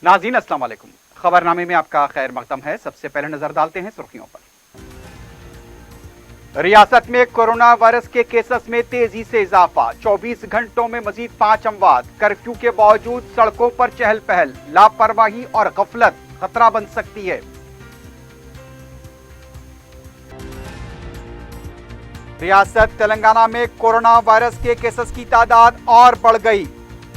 नाज़रीन अस्सलाम वालेकुम। खबरनामे में आपका खैर मकदम है। सबसे पहले नजर डालते हैं सुर्खियों पर। रियासत में कोरोना वायरस के केसेस में तेजी से इजाफा, 24 घंटों में मजीद 5 अमवात। कर्फ्यू के बावजूद सड़कों पर चहल पहल, लापरवाही और गफलत खतरा बन सकती है। रियासत तेलंगाना में कोरोना वायरस के केसेस की तादाद और बढ़ गई।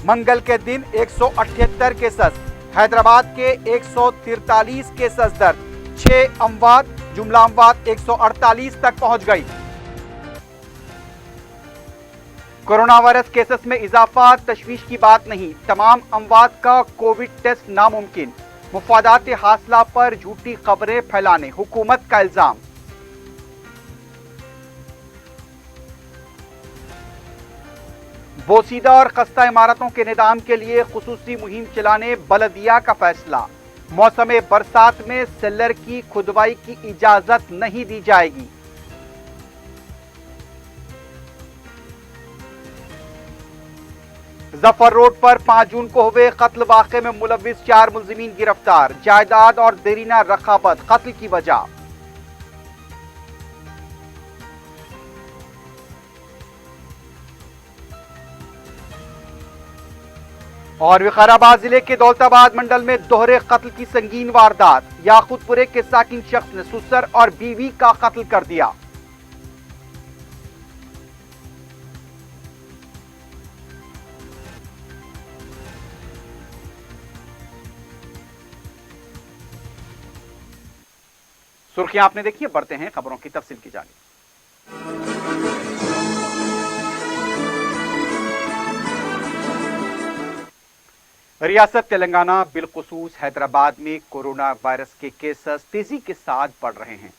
मंगल के दिन 178 केसेस, हैदराबाद के 143 केसेस दर्ज, 6 अमवात, जुमला अमवात 148 तक पहुंच गई। कोरोना वायरस केसेस में इजाफा तशवीश की बात नहीं, तमाम अमवात का कोविड टेस्ट नामुमकिन। मुफादात हासिला पर झूठी खबरें फैलाने हुकूमत का इल्जाम। बोसीदा और खस्ता इमारतों के निदाम के लिए खुसूसी मुहिम चलाने बलदिया का फैसला। मौसम बरसात में सेलर की खुदवाई की इजाजत नहीं दी जाएगी। जफर रोड पर 5 जून को हुए कत्ल वाक़े में मुलव्विस 4 मुल्जिमीन गिरफ्तार। जायदाद और देरीना रखाबत कत्ल की वजह। और विकाराबाद जिले के दौलताबाद मंडल में दोहरे कत्ल की संगीन वारदात। याकूतपुरे के साकिन शख्स ने ससुर और बीवी का कत्ल कर दिया। सुर्खियां आपने देखी, बढ़ते हैं खबरों की तफसील की जानिब। रियासत तेलंगाना बिलखुसूस हैदराबाद में कोरोना वायरस के केसेस तेजी के साथ बढ़ रहे हैं।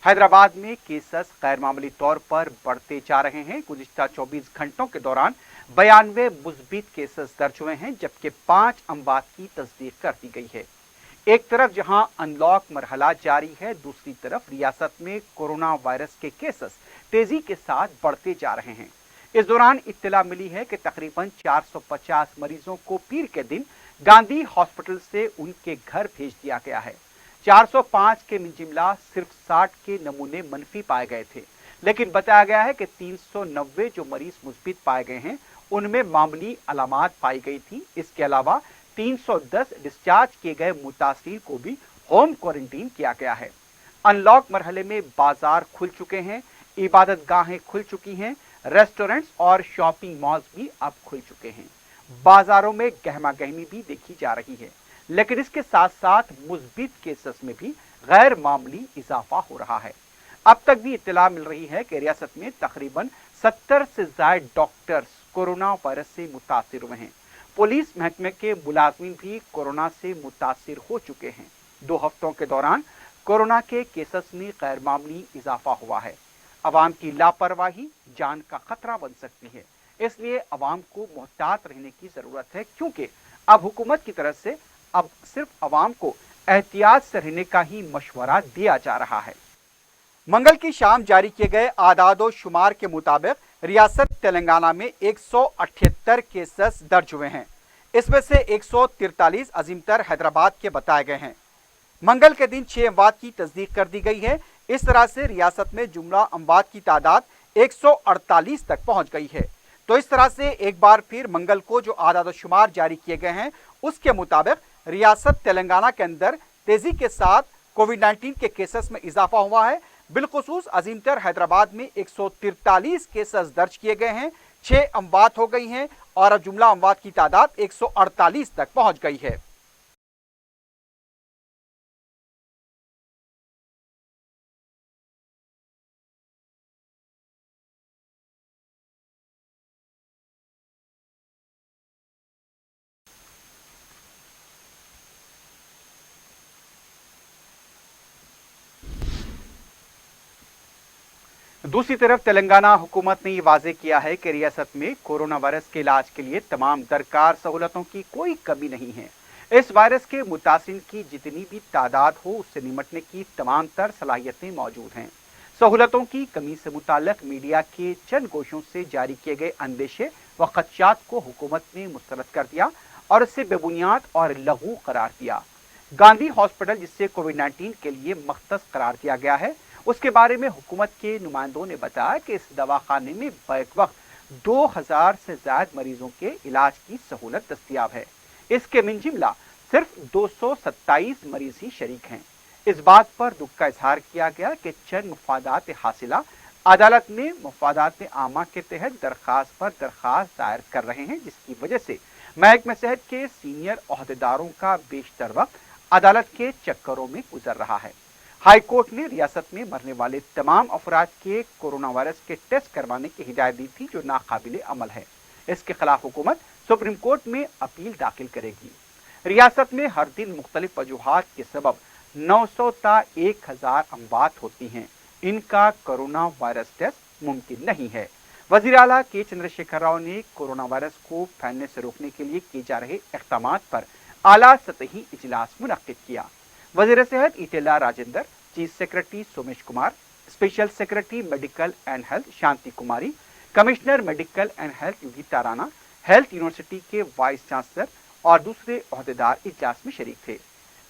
हैदराबाद में केसेस गैर मामूली तौर पर बढ़ते जा रहे हैं। गुज़िश्ता 24 घंटों के दौरान 92 मुस्बित केसेस दर्ज हुए हैं, जबकि 5 अमवात की तस्दीक कर दी गई है। एक तरफ जहां अनलॉक मरहला जारी है, दूसरी तरफ रियासत में कोरोना वायरस के केसेस तेजी के साथ बढ़ते जा रहे हैं। इस दौरान इत्तला मिली है कि तकरीबन 450 मरीजों को पीर के दिन गांधी हॉस्पिटल से उनके घर भेज दिया गया है। 405 के जिमला सिर्फ 60 के नमूने मनफी पाए गए थे, लेकिन बताया गया है कि 390 जो मरीज मुस्बित पाए गए हैं उनमें मामूली अलामात पाई गई थी। इसके अलावा 310 डिस्चार्ज किए गए मुतासिर को भी होम क्वारंटीन किया गया है। अनलॉक मरहले में बाजार खुल चुके हैं, इबादत गाहें खुल चुकी हैं, रेस्टोरेंट्स और शॉपिंग मॉल्स भी अब खुल चुके हैं। बाजारों में गहमा गहमी भी देखी जा रही है, लेकिन इसके साथ साथ मुस्बित केसेस में भी गैर मामूली इजाफा हो रहा है। अब तक भी इत्तला मिल रही है कि रियासत में तकरीबन 70 से ज्यादा डॉक्टर्स कोरोना वायरस से मुतासिर हुए हैं। पुलिस महकमे के मुलाजमीन भी कोरोना से मुतासिर हो चुके हैं। 2 हफ्तों के दौरान कोरोना के केसेस में गैर मामूली इजाफा हुआ है। अवाम की लापरवाही जान का खतरा बन सकती है, इसलिए अवाम को मोहतात रहने की जरूरत है, क्योंकि अब हुकूमत की तरफ से अब सिर्फ अवाम को एहतियात से रहने का ही मशवरा दिया जा रहा है। मंगल की शाम जारी किए गए आदादो शुमार के मुताबिक रियासत तेलंगाना में 178 केसेस दर्ज हुए हैं। इसमें से 143 अजीमतर हैदराबाद के बताए गए हैं। मंगल के दिन 6 अमवात की तस्दीक कर दी गई है। इस तरह से रियासत में जुमला अमवात की तादाद 148 तक पहुंच गई है। तो इस तरह से एक बार फिर मंगल को जो आदाद शुमार जारी किए गए हैं उसके मुताबिक रियासत तेलंगाना के अंदर तेजी के साथ कोविड-19 के केसेस में इजाफा हुआ है। बिलखुसूस अजीमतर हैदराबाद में 143 केसेस दर्ज किए गए हैं, 6 अमवात हो गई हैं और जुमला अमवात की तादाद 148 तक पहुंच गई है। दूसरी तरफ तेलंगाना हुकूमत ने यह वाजे किया है कि रियासत में कोरोना वायरस के इलाज के लिए तमाम दरकार सहूलतों की कोई कमी नहीं है। इस वायरस के मुतासिन की जितनी भी तादाद हो उससे निमटने की तमाम तर सलाहियतें मौजूद हैं। सहूलतों की कमी से मुताल्लिक मीडिया के चंद गोशों से जारी किए गए अंदेशे व खदशात को हुकूमत ने मुस्तरद कर दिया और उसे बेबुनियाद और लघु करार दिया। गांधी हॉस्पिटल, जिसे कोविड-19 के लिए मख्तस करार दिया गया है, उसके बारे में हुकूमत के नुमाइंदों ने बताया कि इस दवाखाने में बैक वक्त 2000 से ज्यादा मरीजों के इलाज की सहूलत दस्तयाब है। इसके मिन जुमला सिर्फ 227 मरीज ही शरीक हैं। इस बात पर दुख का इजहार किया गया कि चंद मुफादात हासिला अदालत में मुफादात आमा के तहत दरखास्त पर दरखास्त दायर कर रहे हैं, जिसकी वजह से महकमा सेहत के सीनियर ओहदेदारों का बेशतर वक्त अदालत के चक्करों में गुजर रहा है। हाई कोर्ट ने रियासत में मरने वाले तमाम अफराद के कोरोना वायरस के टेस्ट करवाने की हिदायत दी थी, जो नाकाबिले अमल है। इसके खिलाफ हुकूमत सुप्रीम कोर्ट में अपील दाखिल करेगी। रियासत में हर दिन मुख्तलिफ वजूहात के सबब 900 ता 1000 अमवात होती हैं। इनका कोरोना वायरस टेस्ट मुमकिन नहीं है। वजीर आला के चंद्रशेखर राव ने कोरोना वायरस को फैलने से रोकने के लिए किए जा रहे इक़दामात पर आला सतही इजलास मुनक्किद किया। वजीर सेहत Eatala Rajendra, chief secretary Somesh Kumar, special secretary medical and health Shanti Kumari, commissioner medical and health Yogita Rana, health university के वाइस चांसलर और दूसरे ओहदेदार इजलास में शरीक थे।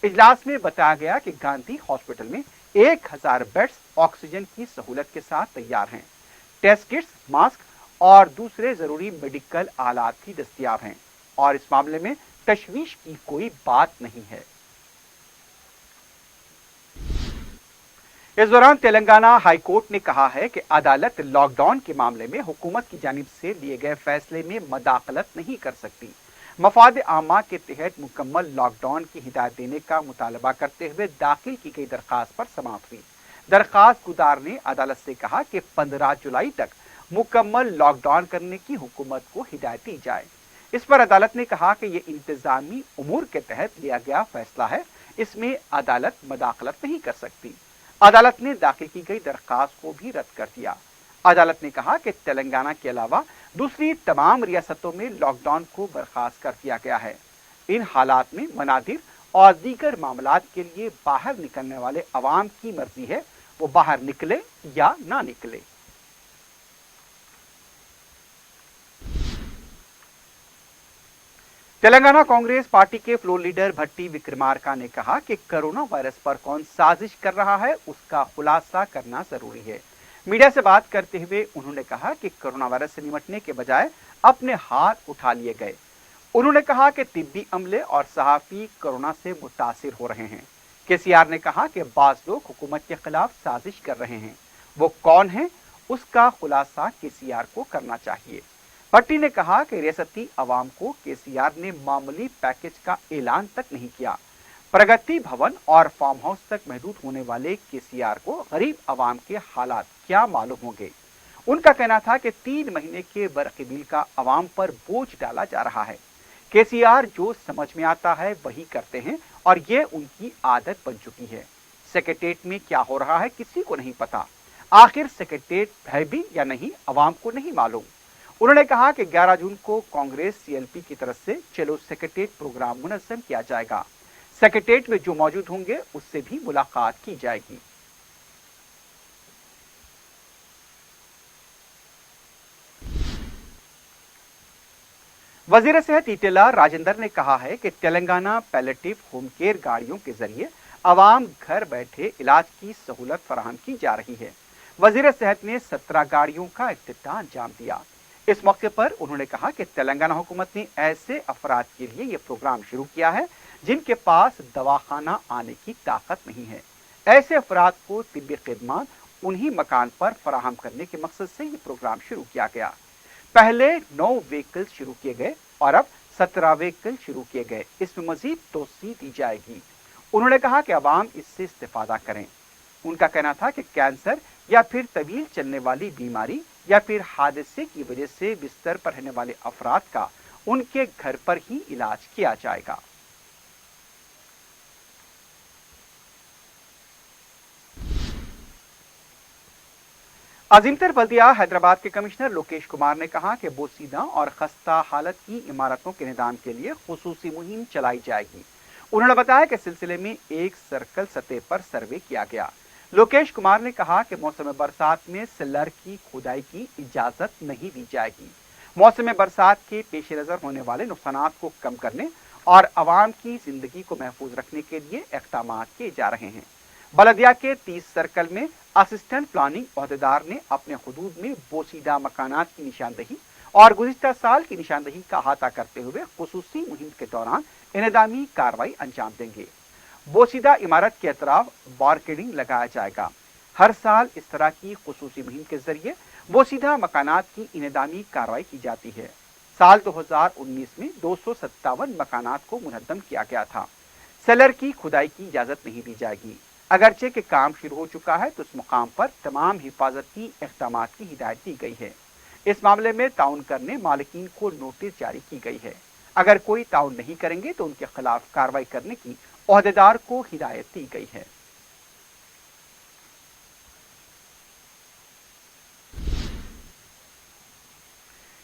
इजलास में बताया गया कि गांधी हॉस्पिटल में 1000 बेड्स ऑक्सीजन की सहूलत के साथ तैयार हैं। टेस्ट किट्स, मास्क और दूसरे जरूरी मेडिकल आलात भी दस्तयाब हैं और इस मामले में तशवीश की कोई बात नहीं है। इस दौरान तेलंगाना हाई कोर्ट ने कहा है कि अदालत लॉकडाउन के मामले में हुकूमत की जानिब से लिए गए फैसले में मदाखलत नहीं कर सकती। मफाद आमा के तहत मुकम्मल लॉकडाउन की हिदायत देने का मुतालबा करते हुए दाखिल की गई दरखास्त पर समाअत हुई। दरखास्त गुजार ने अदालत से कहा कि 15 जुलाई तक मुकम्मल लॉकडाउन करने की हुकूमत को हिदायत दी जाए। इस पर अदालत ने कहा कि यह इंतजामी उमूर के तहत लिया गया फैसला है, इसमें अदालत मदाखलत नहीं कर सकती। अदालत ने दाखिल की गई दरखास्त को भी रद्द कर दिया। अदालत ने कहा कि तेलंगाना के अलावा दूसरी तमाम रियासतों में लॉकडाउन को बर्खास्त कर दिया गया है। इन हालात में मनादिर और दीगर मामलात के लिए बाहर निकलने वाले अवाम की मर्जी है, वो बाहर निकले या ना निकले। तेलंगाना कांग्रेस पार्टी के फ्लोर लीडर भट्टी विक्रमार्का ने कहा कि कोरोना वायरस पर कौन साजिश कर रहा है, उसका खुलासा करना जरूरी है। मीडिया से बात करते हुए उन्होंने कहा कि कोरोना वायरस से निपटने के बजाय अपने हाथ उठा लिए गए। उन्होंने कहा कि तिब्बी अमले और सहाफी कोरोना से मुतासिर हो रहे हैं। केसीआर ने कहा कि बाज लोग हुकूमत के खिलाफ साजिश कर रहे हैं, वो कौन है, उसका खुलासा केसीआर को करना चाहिए। भट्टी ने कहा कि रियासती अवाम को केसीआर ने मामूली पैकेज का ऐलान तक नहीं किया। प्रगति भवन और फार्म हाउस तक महदूद होने वाले केसीआर को गरीब अवाम के हालात क्या मालूम होंगे। उनका कहना था कि 3 महीने के बरक़ी बिल का अवाम पर बोझ डाला जा रहा है। केसीआर जो समझ में आता है वही करते हैं और ये उनकी आदत बन चुकी है। सेक्रेटेरिएट में क्या हो रहा है किसी को नहीं पता। आखिर सेक्रेटेरिएट है भी या नहीं, अवाम को नहीं मालूम। उन्होंने कहा कि 11 जून को कांग्रेस सीएलपी की तरफ से चलो सेक्रेटेरिएट प्रोग्राम मुनज़्ज़म किया जाएगा। सेक्रेटेरिएट में जो मौजूद होंगे उससे भी मुलाकात की जाएगी। वजीर सेहत ईटेला राजेंद्र ने कहा है कि तेलंगाना पैलेटिव होम केयर गाड़ियों के जरिए अवाम घर बैठे इलाज की सहूलत फराहम की जा रही है। वजीर सेहत ने 17 गाड़ियों का इफ्तिताह अंजाम दिया। इस मौके पर उन्होंने कहा कि तेलंगाना हुकूमत ने ऐसे अफराद के लिए यह प्रोग्राम शुरू किया है जिनके पास दवाखाना आने की ताकत नहीं है। ऐसे अफराद को तिब्बी खिदमत उन्हीं मकान पर फराहम करने के मकसद से ये प्रोग्राम शुरू किया गया। पहले 9 व्हीकल शुरू किए गए और अब 17 व्हीकल शुरू किए गए। इसमें मजीद तोसी दी जाएगी। उन्होंने कहा कि अवाम इससे इस्तेफादा करें। उनका कहना था कि कैंसर या फिर तवील चलने वाली बीमारी या फिर हादसे की वजह से बिस्तर पर रहने वाले अफराद का उनके घर पर ही इलाज किया जाएगा। अजीमतर बल्दिया हैदराबाद के कमिश्नर लोकेश कुमार ने कहा कि बोसीदा और खस्ता हालत की इमारतों के निदान के लिए खुसूसी मुहिम चलाई जाएगी। उन्होंने बताया कि सिलसिले में एक सर्कल सतह पर सर्वे किया गया। लोकेश कुमार ने कहा कि मौसम बरसात में सेलर की खुदाई की इजाजत नहीं दी जाएगी। मौसम बरसात के पेश नज़र होने वाले नुकसानात को कम करने और आवाम की जिंदगी को महफूज रखने के लिए इक़दाम किए जा रहे हैं। बलदिया के 30 सर्कल में असिस्टेंट प्लानिंग अहदेदार ने अपने हुदूद में बोसीदा मकानात की निशानदही और गुज़िश्ता साल की निशानदही का अहाता करते हुए खुसूसी मुहिम के दौरान इनेदामी कार्रवाई अंजाम देंगे। बोसीदा इमारत के अतराफ बारकेडिंग लगाया जाएगा। हर साल इस तरह की खुसूसी मुहिम के जरिए बोसीदा मकानात की इनेदामी कार्रवाई की जाती है। साल 2019 में 257 मकानात को मुनहद्दम किया गया था। सेलर की खुदाई की इजाजत नहीं दी जाएगी। अगरचे के काम शुरू हो चुका है तो उस मुकाम पर तमाम हिफाजती इक़दाम की हिदायत दी गई है। इस मामले में ताउन करने मालिकीन को नोटिस जारी की गई है। अगर कोई ताउन नहीं करेंगे तो उनके खिलाफ कार्रवाई करने की अहदेदार को हिदायत दी गई है।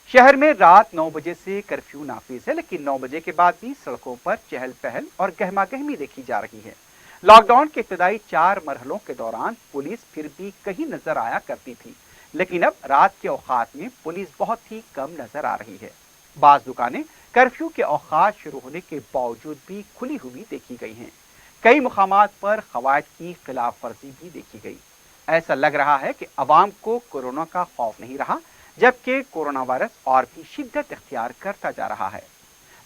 शहर में रात 9 बजे से कर्फ्यू नाफिज है, लेकिन 9 बजे के बाद भी सड़कों पर चहल पहल और गहमा गहमी देखी जा रही है। लॉकडाउन के इब्तदाई 4 मरहलों के दौरान पुलिस फिर भी कहीं नजर आया करती थी, लेकिन अब रात के औकात में पुलिस बहुत ही कम नजर आ रही है। बाज दुकानें कर्फ्यू के औकात शुरू होने के बावजूद भी खुली हुई देखी गई हैं। कई मुकामात पर कवायद की खिलाफ वर्जी भी देखी गई। ऐसा लग रहा है कि अवाम को कोरोना का खौफ नहीं रहा, जबकि कोरोना वायरस और भी शिद्दत इख्तियार करता जा रहा है।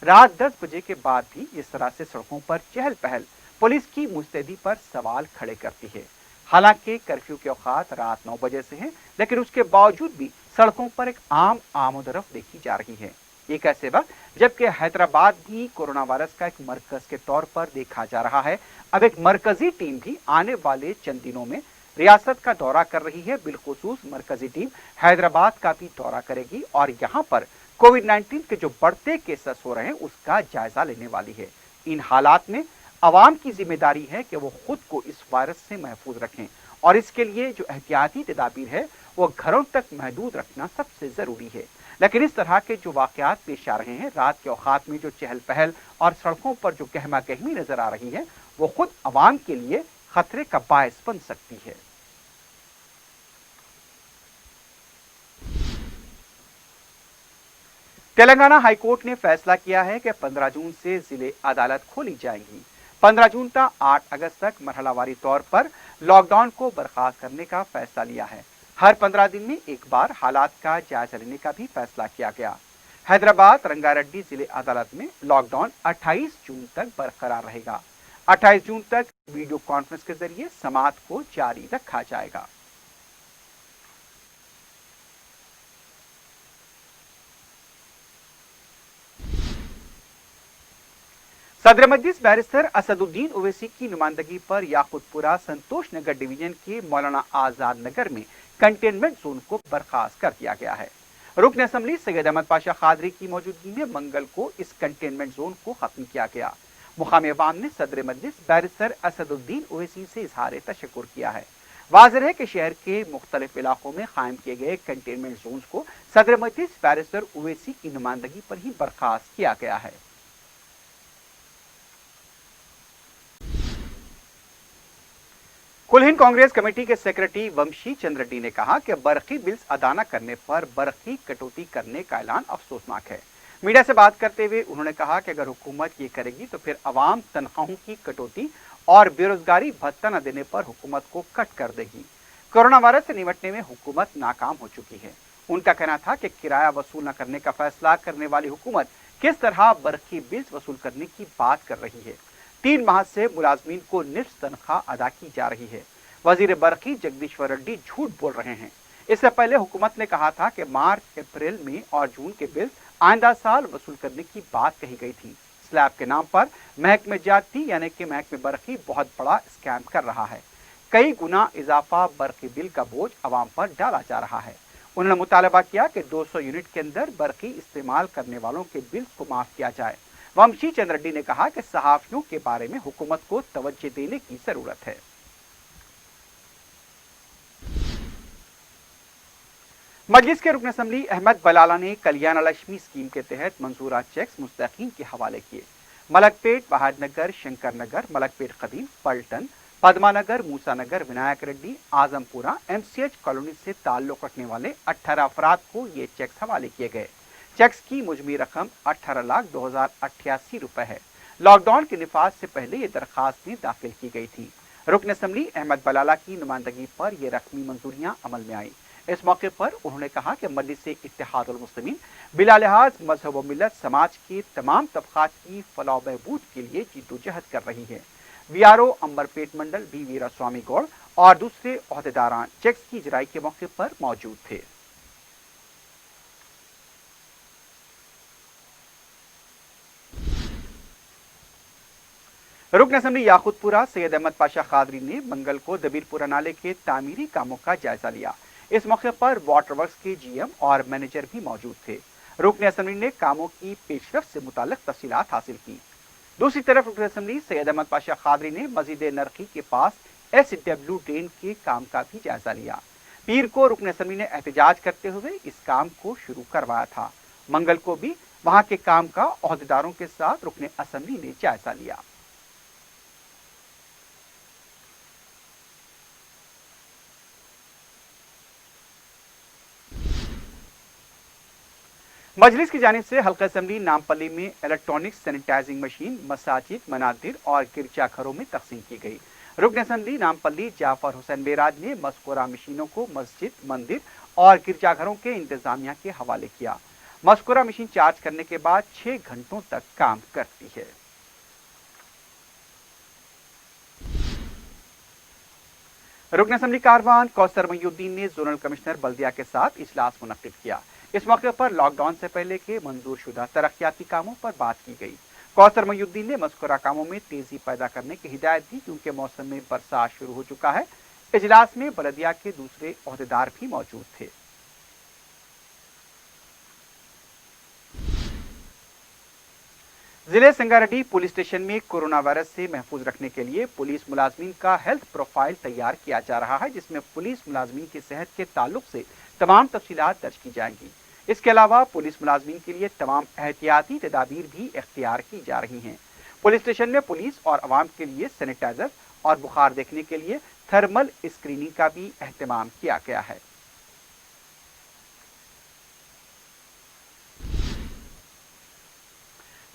रात 10 बजे के बाद भी इस तरह से सड़कों पर चहल पहल पुलिस की मुस्तैदी पर सवाल खड़े करती है। हालांकि कर्फ्यू के औकात रात 9 बजे से हैं, लेकिन उसके बावजूद भी सड़कों पर एक आम आमोदरफ देखी जा रही है। एक ऐसे वक्त जबकि हैदराबाद भी कोरोना वायरस का एक मरकज के तौर पर देखा जा रहा है। अब एक मरकजी टीम भी आने वाले चंद दिनों में रियासत का दौरा कर रही है। बिलखुसूस मरकजी टीम हैदराबाद का भी दौरा करेगी और यहाँ पर कोविड-19 के जो बढ़ते केसेस हो रहे हैं उसका जायजा लेने वाली है। इन हालात में अवाम की जिम्मेदारी है कि वो खुद को इस वायरस से महफूज रखें और इसके लिए जो एहतियाती तदाबीर है वो घरों तक महदूद रखना सबसे जरूरी है। लेकिन इस तरह के जो वाकयात पेश आ रहे हैं, रात के औकात में जो चहल पहल और सड़कों पर जो गहमा गहमी नजर आ रही है, वो खुद अवाम के लिए खतरे का बायस बन सकती है। तेलंगाना हाईकोर्ट ने फैसला किया है कि 15 जून से जिले अदालत खोली जाएंगी। 15 जून तक 8 अगस्त तक मरहलावारी तौर पर लॉकडाउन को बर्खास्त करने का फैसला लिया है। हर 15 दिन में एक बार हालात का जायजा लेने का भी फैसला किया गया। हैदराबाद रंगारेड्डी जिले अदालत में लॉकडाउन 28 जून तक बरकरार रहेगा। 28 जून तक वीडियो कॉन्फ्रेंस के जरिए समाअत को जारी रखा जाएगा। सदर मजलिस बैरिस्टर असदुद्दीन ओवैसी की नुमाइंदगी पर याकुतपुरा संतोष नगर डिवीजन के मौलाना आजाद नगर में कंटेनमेंट जोन को बर्खास्त कर दिया गया है। रुकन असम्बली सैयद अहमद पाशा खादरी की मौजूदगी में मंगल को इस कंटेनमेंट जोन को खत्म किया गया। मुकामी अवाम ने सदर मजलिस बैरिस्टर असदुद्दीन ओवैसी से इजहार तशक्कुर किया है। वाज़ेह है कि शहर के मुख्तलिफ इलाकों में कायम किए गए कंटेनमेंट जोन को सदर मजलिस बैरिस्टर ओवैसी की नुमाइंदगी पर ही बर्खास्त किया गया है। कुल हिंद कांग्रेस कमेटी के सेक्रेटरी वंशी चंद्र रेड्डी ने कहा कि बरकी बिल्स अदा न करने पर बरकी कटौती करने का ऐलान अफसोसनाक है। मीडिया से बात करते हुए उन्होंने कहा कि अगर हुकूमत ये करेगी तो फिर अवाम तनख्वाहों की कटौती और बेरोजगारी भत्ता न देने पर हुकूमत को कट कर देगी। कोरोना वायरस से निपटने में हुकूमत नाकाम हो चुकी है। उनका कहना था कि किराया वसूल न करने का फैसला करने वाली हुकूमत किस तरह बरकी बिल्स वसूल करने की बात कर रही है। 3 माह से मुलाजमीन को निफ्स तनख्वाह अदा की जा रही है। वजीर बरकी जगदीश्वर रेड्डी झूठ बोल रहे हैं। इससे पहले हुकूमत ने कहा था कि मार्च, अप्रैल, मई और जून के बिल आइंदा साल वसूल करने की बात कही गई थी। स्लैब के नाम पर महकमे जाती यानी कि महकमे बरकी बहुत बड़ा स्कैम कर रहा है। कई गुना इजाफा बरकी बिल का बोझ अवाम पर डाला जा रहा है। उन्होंने मुतालबा किया कि 200 यूनिट के अंदर बरकी इस्तेमाल करने वालों के बिल को माफ किया जाए। वंशी चंद्र रेड्डी ने कहा कि सहाफियों के बारे में हुकूमत को तवज्जो देने की जरूरत है। मजलिस के रुकन असम्बली अहमद बलाला ने कल्याण लक्ष्मी स्कीम के तहत मंजूरा चेक्स मुस्तकीन के हवाले किए। मलकपेट, बहादनगर, शंकर नगर, मलकपेट कदीम, पलटन, पद्मानगर, मूसानगर, विनायक रेड्डी, आजमपुरा, MCH कॉलोनी से ताल्लुक रखने वाले 18 अफराद को ये चेक्स हवाले किए गए। चेक्स की मुजमी रकम 18,02,088 रुपए है। लॉकडाउन के निफाज से पहले ये दरखास्तें दाखिल की गई थी। रुकन असम्बली अहमद बलाला की नुमाइंदगी पर ये रकमी मंजूरियां अमल में आई। इस मौके पर उन्होंने कहा कि मजलिस इत्तेहादुल मुस्लिमीन बिला लिहाज मजहब व मिलत समाज के तमाम तबकात की फलाह बहबूद के लिए जिद्दोजहद कर रही है। वीआरओ अंबरपेट मंडल बी वीरा स्वामी गौड़ और दूसरे ओहदेदारान चेक्स की इजराई के मौके पर मौजूद थे। रुकन असम्बली याकूतपुरा सैयद अहमद पाशा खादरी ने मंगल को दबीरपुरा नाले के तामीरी कामों का जायजा लिया। इस मौके पर वाटर वर्क्स के जीएम और मैनेजर भी मौजूद थे। रुकन असम्बली ने कामों की पेशरफ से मुताल्लिक तफसीलात हासिल की। दूसरी तरफ रुकन असम्बली सैयद अहमद पाशा खादरी ने मस्जिद नरखी के पास SW ड्रेन के काम का भी जायजा लिया। पीर को रुकन असम्बली ने एहतजाज करते हुए इस काम को शुरू करवाया था। मंगल को भी वहां के काम का ओहदेदारों के साथ रुकन असम्बली ने जायजा लिया। मजलिस की जानिब से हल्का असम्बली नामपल्ली में इलेक्ट्रॉनिक सैनिटाइजिंग मशीन मसाजिद, मनादिर और गिरजाघरों में तकसीम की गई। रुकन असम्बली नामपल्ली जाफर हुसैन बेराज ने मस्कुरा मशीनों को मस्जिद, मंदिर और गिरजाघरों के इंतजामिया के हवाले किया। मस्कुरा मशीन चार्ज करने के बाद 6 घंटों तक काम करती है। रुकन असम्बली कारवान कौसर मईउद्दीन ने जोनल कमिश्नर बल्दिया के साथ इजलास मुनक्किद किया। इस मौके पर लॉकडाउन से पहले के मंजूर शुदा तरक्याती कामों पर बात की गई। कौसर मईउद्दीन ने मस्कुरा कामों में तेजी पैदा करने की हिदायत दी क्योंकि मौसम में बरसात शुरू हो चुका है। इजलास में बल्दिया के दूसरे ओहदेदार भी मौजूद थे। जिले संगारेड्डी पुलिस स्टेशन में कोरोना वायरस से महफूज रखने के लिए पुलिस मुलाजमीन का हेल्थ प्रोफाइल तैयार किया जा रहा है, जिसमें पुलिस मुलाजमीन की सेहत के ताल्लुक से तमाम तफसीलात दर्ज की जाएंगी। इसके अलावा पुलिस मुलाजमीन के लिए तमाम एहतियाती तदाबीर भी इख्तियार की जा रही हैं। पुलिस स्टेशन में पुलिस और अवाम के लिए सैनिटाइजर और बुखार देखने के लिए थर्मल स्क्रीनिंग का भी एहतमाम किया गया है।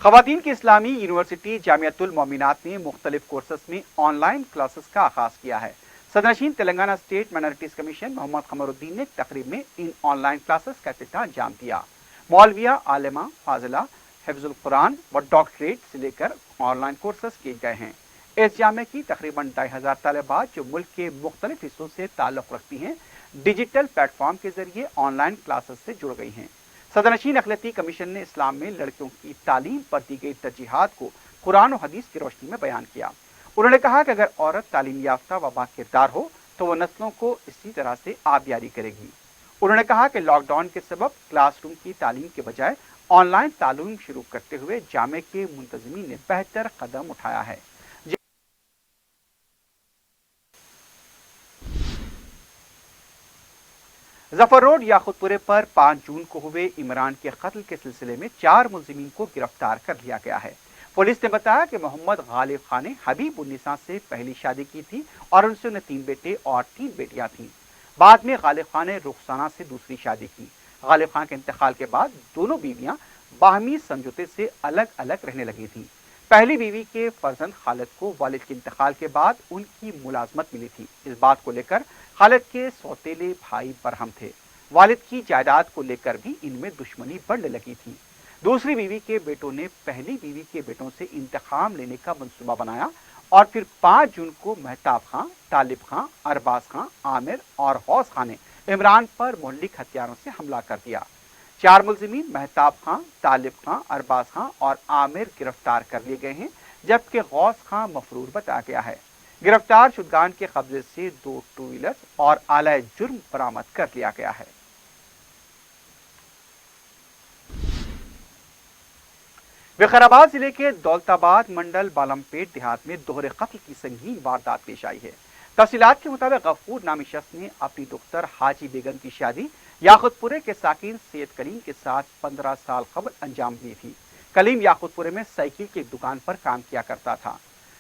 खवातीन की इस्लामी यूनिवर्सिटी जामियातुल मोमिनात ने मुख्तलिफ कोर्सेस में ऑनलाइन क्लासेस का आगाज किया है। सदरनशीन Telangana state minorities commission Mohammed Qamaruddin ने तकरीब में इन ऑनलाइन क्लासेस का इफ्तिताह अंजाम दिया। मौलविया, आलिमा, फाजिला, हिफ्जुल कुरान व डॉक्टरेट से लेकर ऑनलाइन कोर्सेस किए गए हैं। इस जामे की तकरीबन 2,500 तालिबात जो मुल्क के मुख्तलिफ हिस्सों से ताल्लुक रखती हैं, डिजिटल प्लेटफॉर्म के जरिए ऑनलाइन क्लासेस से जुड़ गई हैं। सदरनशीन अक़लियती कमीशन ने इस्लाम में लड़कियों की तालीम पर दी गई तरजीहात को कुरान और हदीस की रोशनी में बयान किया। उन्होंने कहा कि अगर औरत तालीम याफ्ता व बाकिरदार हो तो वह नस्लों को इसी तरह से आबियारी करेगी। उन्होंने कहा कि लॉकडाउन के सबब क्लासरूम की तालीम के बजाय ऑनलाइन तालीम शुरू करते हुए जामे के मुंतज़मीन ने बेहतर कदम उठाया है। जफर रोड याकूतपुरे पर 5 जून को हुए इमरान के कत्ल के सिलसिले में 4 मुलजिमीन को गिरफ्तार कर लिया गया है। पुलिस ने बताया कि मोहम्मद गालिब खान ने हबीब उन्निसा से पहली शादी की थी और उनसे उन्हें 3 बेटे और 3 बेटियां थीं। बाद में गालिब खान ने रुखसाना से दूसरी शादी की। गालिब खान के इंतकाल के बाद दोनों बीवियां बाहमी समझौते से अलग अलग रहने लगी थीं। पहली बीवी के फर्जंद खालिद को वालिद के इंतकाल के बाद उनकी मुलाजमत मिली थी। इस बात को लेकर खालिद के सौतेले भाई बरहम थे। वालिद की जायदाद को लेकर भी इनमें दुश्मनी बढ़ने लगी थी। दूसरी बीवी के बेटों ने पहली बीवी के बेटों से इंतकाम लेने का मंसूबा बनाया और फिर 5 जून को महताब खां, तालिब खां, अरबाज खां, आमिर और गौस खां ने इमरान पर मोहल्लिक हथियारों से हमला कर दिया। 4 मुलजिमीन महताब खां, तालिब खां, अरबाज खां और आमिर गिरफ्तार कर लिए गए हैं, जबकि गौस खां मफरूर बताया गया है। गिरफ्तार शुदगान के कब्जे से 2 टू व्हीलर और आला जुर्म बरामद कर लिया गया है। विकाराबाद जिले के दौलताबाद मंडल बालमपेट देहात में दोहरे कत्ल की संगीन वारदात पेश आई है। तफसीलात के मुताबिक गफूर नामी शख्स ने अपनी दुख्तर हाजी बेगम की शादी याकूतपुरे के साकिन सैयद कलीम के साथ 15 साल कबल अंजाम दी थी। कलीम याकूतपुरे में साइकिल की दुकान पर काम किया करता था।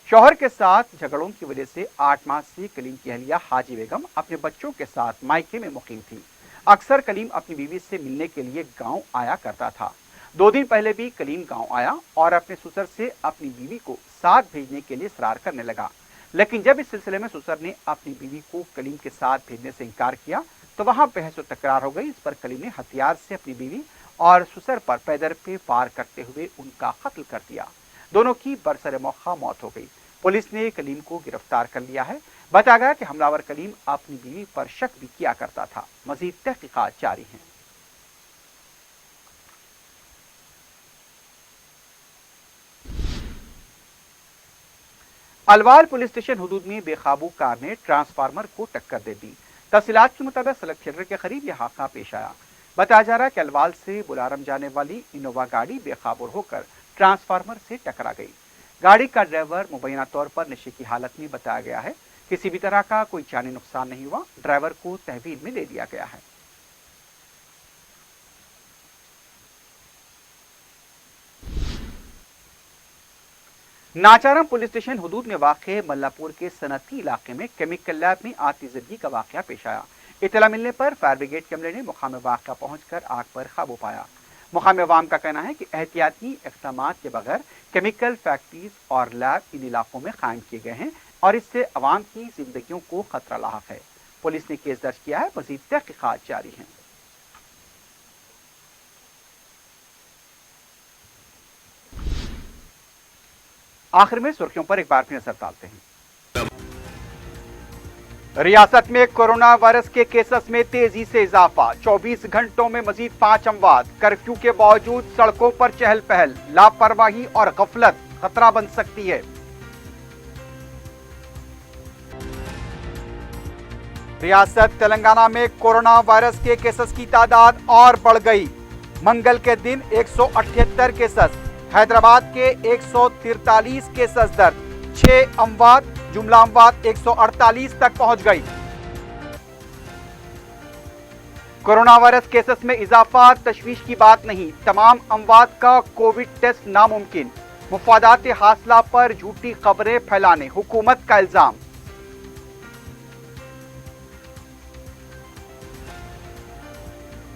शौहर के साथ झगड़ों की वजह से 8 माह से कलीम की अहलिया हाजी बेगम अपने बच्चों के साथ मायके में मुकीम थी। अक्सर कलीम अपनी बीवी से मिलने के लिए गांव आया करता था। 2 दिन पहले भी कलीम गांव आया और अपने ससुर से अपनी बीवी को साथ भेजने के लिए इसरार करने लगा। लेकिन जब इस सिलसिले में ससुर ने अपनी बीवी को कलीम के साथ भेजने से इनकार किया तो वहां बहस और तकरार हो गई। इस पर कलीम ने हथियार से अपनी बीवी और ससुर पर पैदर पे वार करते हुए उनका कत्ल कर दिया। दोनों की बरसरे मौका मौत हो गई। पुलिस ने कलीम को गिरफ्तार कर लिया है। बताया गया कि हमलावर कलीम अपनी बीवी पर शक भी किया करता था। मजीद तहकीकात जारी हैं। अलवाल पुलिस स्टेशन हुदूद में बेकाबू कार ने ट्रांसफार्मर को टक्कर दे दी। तफसीलात के मुताबिक सड़क थिएटर के करीब यह हादसा पेश आया। बताया जा रहा है कि अलवाल से बुलारम जाने वाली इनोवा गाड़ी बेकाबू होकर ट्रांसफार्मर से टकरा गई। गाड़ी का ड्राइवर मुबैना तौर पर नशे की हालत में बताया गया है। किसी भी तरह का कोई जानी नुकसान नहीं हुआ। ड्राइवर को तहवील में ले लिया गया है। नाचारम पुलिस स्टेशन हुदूद में वाक़े मल्लापुर के सनती इलाके में केमिकल लैब में आतिशबाजी का वाक़या पेश आया। इत्तला मिलने पर फायर ब्रिगेड के अमले ने मुकाम वाक़या पहुंचकर आग पर काबू पाया। मुकामी अवाम का कहना है कि एहतियाती इक़दाम के बगैर केमिकल फैक्ट्रीज और लैब इन इलाकों में कायम किए गए हैं और इससे अवाम की जिंदगियों को खतरा लाहक है। पुलिस ने केस दर्ज किया है। मज़ीद तहक़ीक़ात जारी हैं। आखिर में सुर्खियों पर एक बार फिर नजर डालते हैं। रियासत में कोरोना वायरस के केसेस में तेजी से इजाफा। 24 घंटों में मजीद 5 अमवात। कर्फ्यू के बावजूद सड़कों पर चहल पहल। लापरवाही और गफलत खतरा बन सकती है। रियासत तेलंगाना में कोरोना वायरस के केसेस की तादाद और बढ़ गई। मंगल के दिन 178 केसेस। हैदराबाद के 143 केसेस दर्ज। 6 अमवात। जुमला अमवात 148 तक पहुंच गई। कोरोना वायरस केसेस में इजाफा तशवीश की बात नहीं। तमाम अमवात का कोविड टेस्ट नामुमकिन। मुफादात हासिला पर झूठी खबरें फैलाने हुकूमत का इल्जाम।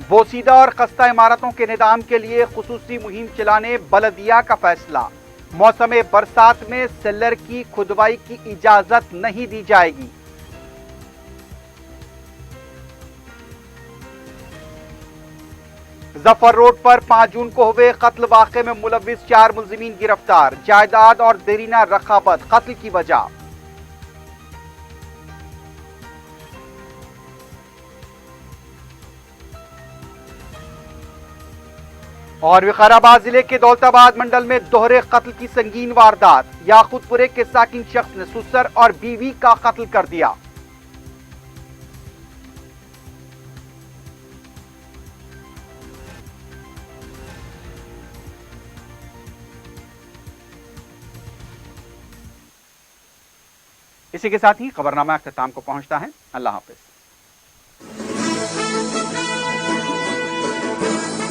बोसीदा और खस्ता इमारतों के निदाम के लिए खुसूसी मुहिम चलाने बलदिया का फैसला। मौसम बरसात में सेलर की खुदवाई की इजाजत नहीं दी जाएगी। जफर रोड पर 5 जून को हुए कत्ल वाक़े में मुलविस 4 मुलजिमीन गिरफ्तार। जायदाद और देरीना रखाबत कत्ल की वजह। और विकाराबाद जिले के दौलताबाद मंडल में दोहरे कत्ल की संगीन वारदात। याकूतपुरे के साकिन शख्स ने ससुर और बीवी का कत्ल कर दिया। इसी के साथ ही खबरनामा अख्ताम को पहुंचता है। अल्लाह हाफिज।